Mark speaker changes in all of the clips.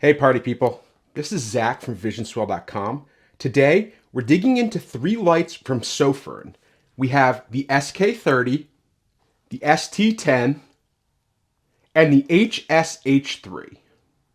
Speaker 1: Hey party people, this is Zach from visionswell.com. Today, we're digging into three lights from Sofirn. We have the SK30, the ST10, and the HSH3.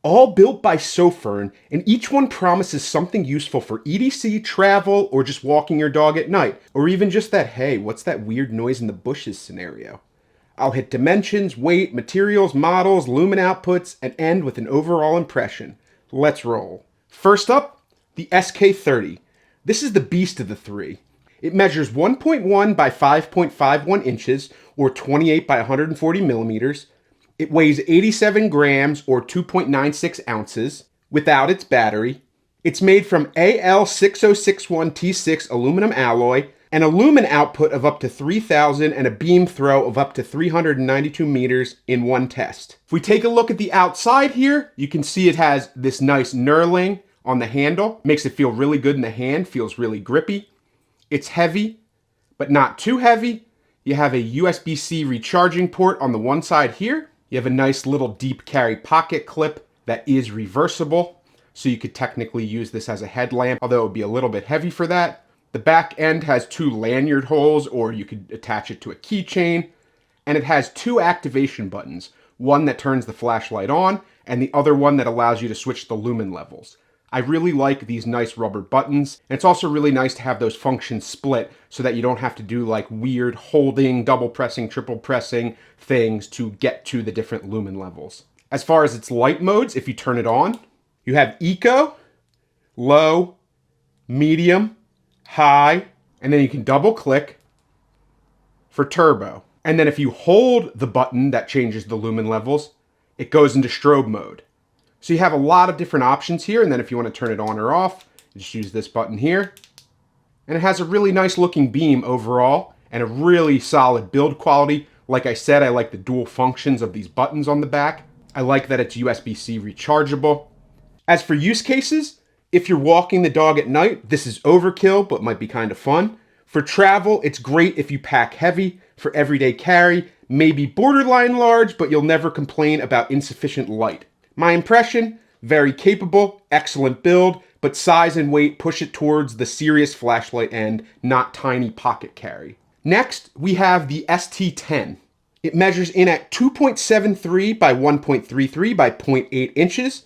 Speaker 1: All built by Sofirn, and each one promises something useful for EDC, travel, or just walking your dog at night, or even just that, hey, what's that weird noise in the bushes scenario. I'll hit dimensions, weight, materials, models, lumen outputs, and end with an overall impression. Let's roll. First up, the SK30. This is the beast of the three. It measures 1.1 by 5.51 inches, or 28 by 140 millimeters. It weighs 87 grams, or 2.96 ounces, without its battery. It's made from AL6061T6 aluminum alloy, and a lumen output of up to 3,000 and a beam throw of up to 392 meters in one test. If we take a look at the outside here, you can see it has this nice knurling on the handle. Makes it feel really good in the hand, feels really grippy. It's heavy, but not too heavy. You have a USB-C recharging port on the one side here. You have a nice little deep carry pocket clip that is reversible, so you could technically use this as a headlamp, although it would be a little bit heavy for that. The back end has two lanyard holes, or you could attach it to a keychain, and it has two activation buttons, one that turns the flashlight on, and the other one that allows you to switch the lumen levels. I really like these nice rubber buttons, and it's also really nice to have those functions split so that you don't have to do like weird holding, double pressing, triple pressing things to get to the different lumen levels. As far as its light modes, if you turn it on, you have eco, low, medium, high, and then you can double click for turbo. And then if you hold the button that changes the lumen levels, it goes into strobe mode. So you have a lot of different options here, and then if you want to turn it on or off, you just use this button here. And it has a really nice looking beam overall, and a really solid build quality. Like I said, I like the dual functions of these buttons on the back. I like that it's USB-C rechargeable. As for use cases, if you're walking the dog at night, this is overkill, but might be kind of fun. For travel, it's great if you pack heavy. For everyday carry, maybe borderline large, but you'll never complain about insufficient light. My impression, very capable, excellent build, but size and weight push it towards the serious flashlight end, not tiny pocket carry. Next, we have the ST10. It measures in at 2.73 by 1.33 by 0.8 inches,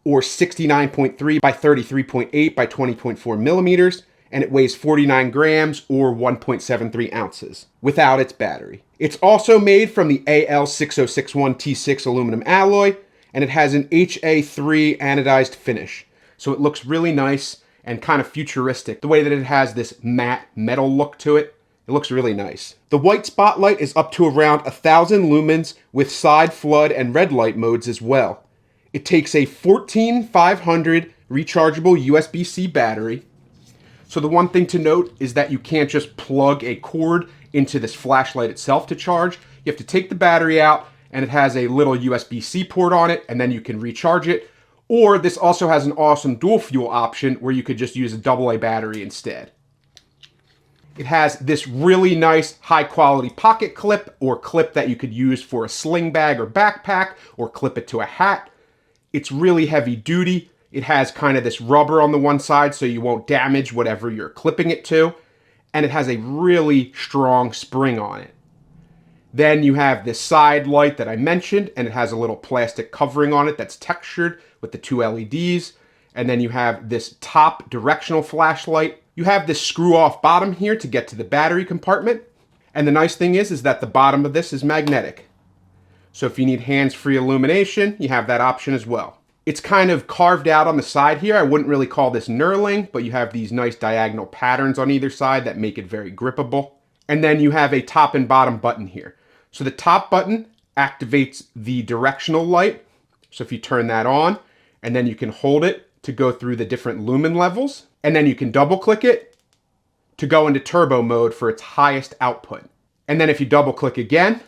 Speaker 1: or 69.3 by 33.8 by 20.4 millimeters, and it weighs 49 grams or 1.73 ounces without its battery. It's also made from the AL6061T6 aluminum alloy, and it has an HA3 anodized finish. So it looks really nice and kind of futuristic. The way that it has this matte metal look to it, it looks really nice. The white spotlight is up to around 1,000 lumens with side flood and red light modes as well. It takes a 14500 rechargeable USB-C battery. So the one thing to note is that you can't just plug a cord into this flashlight itself to charge. You have to take the battery out, and it has a little USB-C port on it, and then you can recharge it. Or this also has an awesome dual fuel option where you could just use a AA battery instead. It has this really nice high quality pocket clip, or clip that you could use for a sling bag or backpack, or clip it to a hat. It's really heavy duty. It has kind of this rubber on the one side so you won't damage whatever you're clipping it to. And it has a really strong spring on it. Then you have this side light that I mentioned, and it has a little plastic covering on it that's textured with the two LEDs. And then you have this top directional flashlight. You have this screw off bottom here to get to the battery compartment. And the nice thing is that the bottom of this is magnetic. So if you need hands-free illumination, you have that option as well. It's kind of carved out on the side here. I wouldn't really call this knurling, but you have these nice diagonal patterns on either side that make it very grippable. And then you have a top and bottom button here. So the top button activates the directional light. So if you turn that on, and then you can hold it to go through the different lumen levels, and then you can double click it to go into turbo mode for its highest output. And then if you double click again,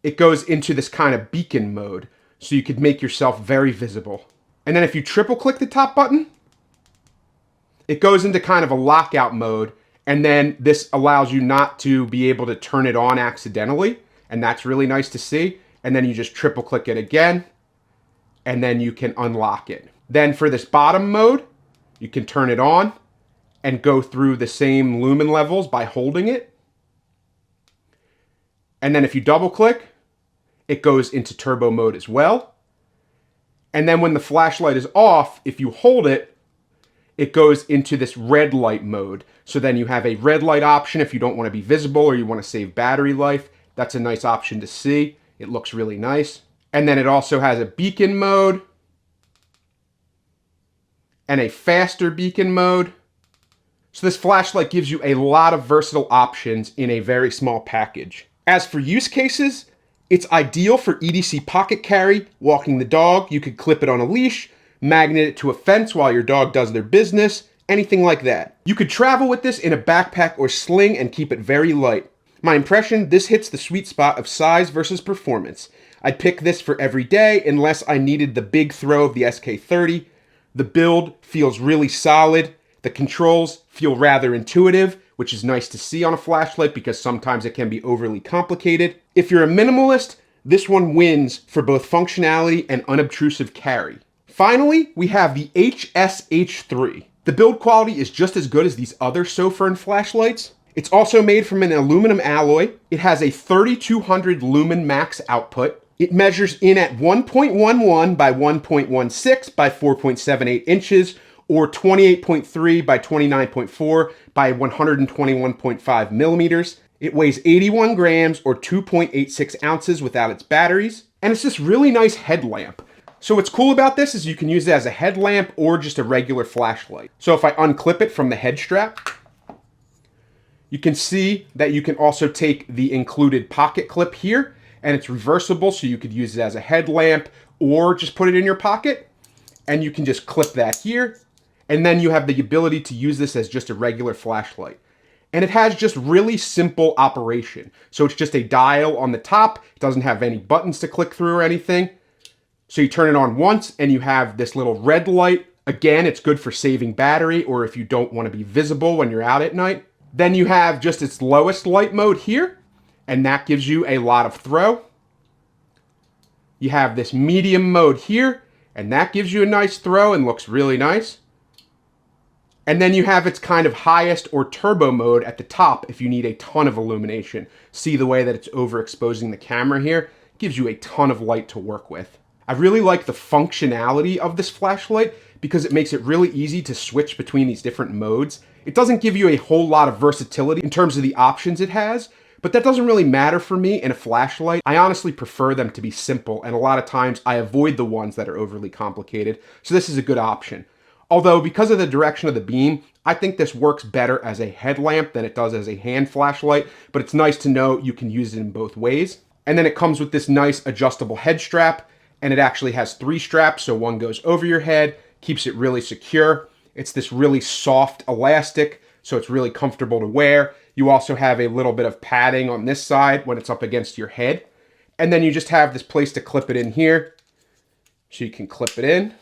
Speaker 1: it goes into this kind of beacon mode, so you could make yourself very visible. And then if you triple click the top button, it goes into kind of a lockout mode, and then this allows you not to be able to turn it on accidentally, and that's really nice to see. And then you just triple click it again, and then you can unlock it. Then for this bottom mode, you can turn it on and go through the same lumen levels by holding it. And then if you double click, it goes into turbo mode as well. And then when the flashlight is off, if you hold it, it goes into this red light mode. So then you have a red light option if you don't want to be visible or you want to save battery life. That's a nice option to see. It looks really nice. And then it also has a beacon mode and a faster beacon mode. So this flashlight gives you a lot of versatile options in a very small package. As for use cases, it's ideal for EDC pocket carry, walking the dog. You could clip it on a leash, magnet it to a fence while your dog does their business, anything like that. You could travel with this in a backpack or sling and keep it very light. My impression, this hits the sweet spot of size versus performance. I'd pick this for every day unless I needed the big throw of the SK30. The build feels really solid. The controls feel rather intuitive, which is nice to see on a flashlight because sometimes it can be overly complicated. If you're a minimalist, this one wins for both functionality and unobtrusive carry. Finally, we have the HSH3. The build quality is just as good as these other Sofirn flashlights. It's also made from an aluminum alloy. It has a 3200 lumen max output. It measures in at 1.11 by 1.16 by 4.78 inches, or 28.3 by 29.4 by 121.5 millimeters. It weighs 81 grams or 2.86 ounces without its batteries. And it's this really nice headlamp. So what's cool about this is you can use it as a headlamp or just a regular flashlight. So if I unclip it from the head strap, you can see that you can also take the included pocket clip here, and it's reversible, so you could use it as a headlamp or just put it in your pocket, and you can just clip that here. And then you have the ability to use this as just a regular flashlight. And it has just really simple operation. So it's just a dial on the top. It doesn't have any buttons to click through or anything. So you turn it on once and you have this little red light. Again, it's good for saving battery or if you don't want to be visible when you're out at night. Then you have just its lowest light mode here, and that gives you a lot of throw. You have this medium mode here, and that gives you a nice throw and looks really nice. And then you have its kind of highest or turbo mode at the top if you need a ton of illumination. See the way that it's overexposing the camera here? It gives you a ton of light to work with. I really like the functionality of this flashlight because it makes it really easy to switch between these different modes. It doesn't give you a whole lot of versatility in terms of the options it has, but that doesn't really matter for me in a flashlight. I honestly prefer them to be simple, and a lot of times I avoid the ones that are overly complicated, so this is a good option. Although, because of the direction of the beam, I think this works better as a headlamp than it does as a hand flashlight, but it's nice to know you can use it in both ways. And then it comes with this nice adjustable head strap, and it actually has 3 straps, so one goes over your head, keeps it really secure. It's this really soft elastic, so it's really comfortable to wear. You also have a little bit of padding on this side when it's up against your head. And then you just have this place to clip it in here, so you can clip it in.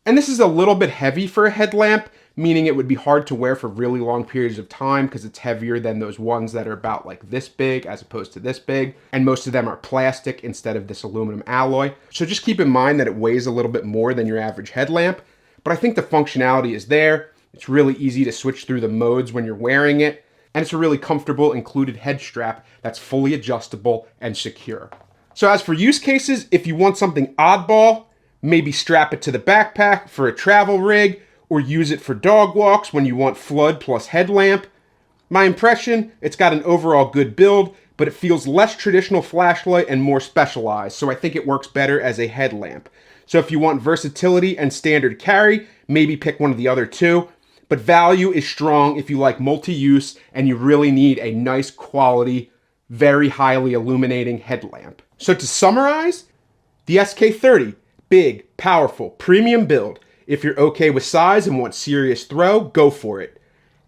Speaker 1: And this is a little bit heavy for a headlamp, meaning it would be hard to wear for really long periods of time because it's heavier than those ones that are about like this big as opposed to this big. And most of them are plastic instead of this aluminum alloy. So just keep in mind that it weighs a little bit more than your average headlamp. But I think the functionality is there. It's really easy to switch through the modes when you're wearing it. And it's a really comfortable included head strap that's fully adjustable and secure. So as for use cases, if you want something oddball, maybe strap it to the backpack for a travel rig, or use it for dog walks when you want flood plus headlamp. My impression, it's got an overall good build, but it feels less traditional flashlight and more specialized, so I think it works better as a headlamp. So if you want versatility and standard carry, maybe pick one of the other two, but value is strong if you like multi-use and you really need a nice quality, very highly illuminating headlamp. So to summarize, the SK30, big, powerful, premium build. If you're okay with size and want serious throw, go for it.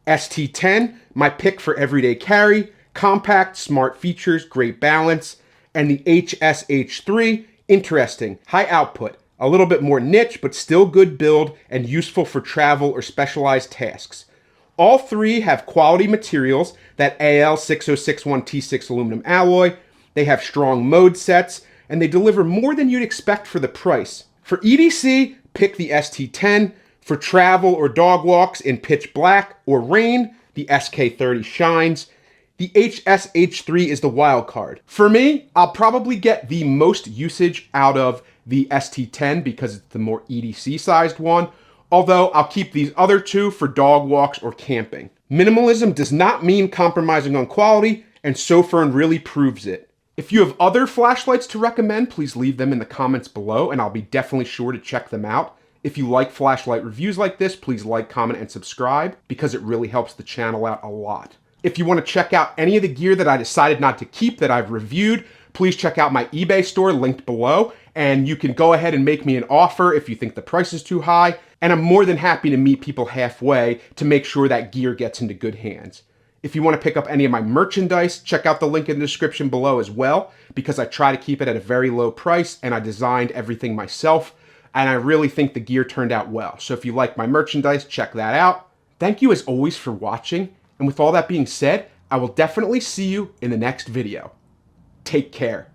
Speaker 1: ST10, my pick for everyday carry, compact, smart features, great balance. And the HSH3, interesting, high output, a little bit more niche, but still good build and useful for travel or specialized tasks. All three have quality materials, that AL6061T6 aluminum alloy. They have strong mode sets. and they deliver more than you'd expect for the price. For EDC, pick the ST10. For travel or dog walks in pitch black or rain, the SK30 shines. The HSH3 is the wild card. For me, I'll probably get the most usage out of the ST10 because it's the more EDC sized one, although I'll keep these other two for dog walks or camping. Minimalism does not mean compromising on quality, and Sofirn really proves it. If you have other flashlights to recommend, please leave them in the comments below, and I'll be definitely sure to check them out. If you like flashlight reviews like this, please like, comment, and subscribe because it really helps the channel out a lot. If you want to check out any of the gear that I decided not to keep that I've reviewed, please check out my eBay store linked below, and you can go ahead and make me an offer if you think the price is too high, and I'm more than happy to meet people halfway to make sure that gear gets into good hands. If you want to pick up any of my merchandise, check out the link in the description below as well, because I try to keep it at a very low price, and I designed everything myself, and I really think the gear turned out well. So if you like my merchandise, check that out. Thank you as always for watching. And with all that being said, I will definitely see you in the next video. Take care.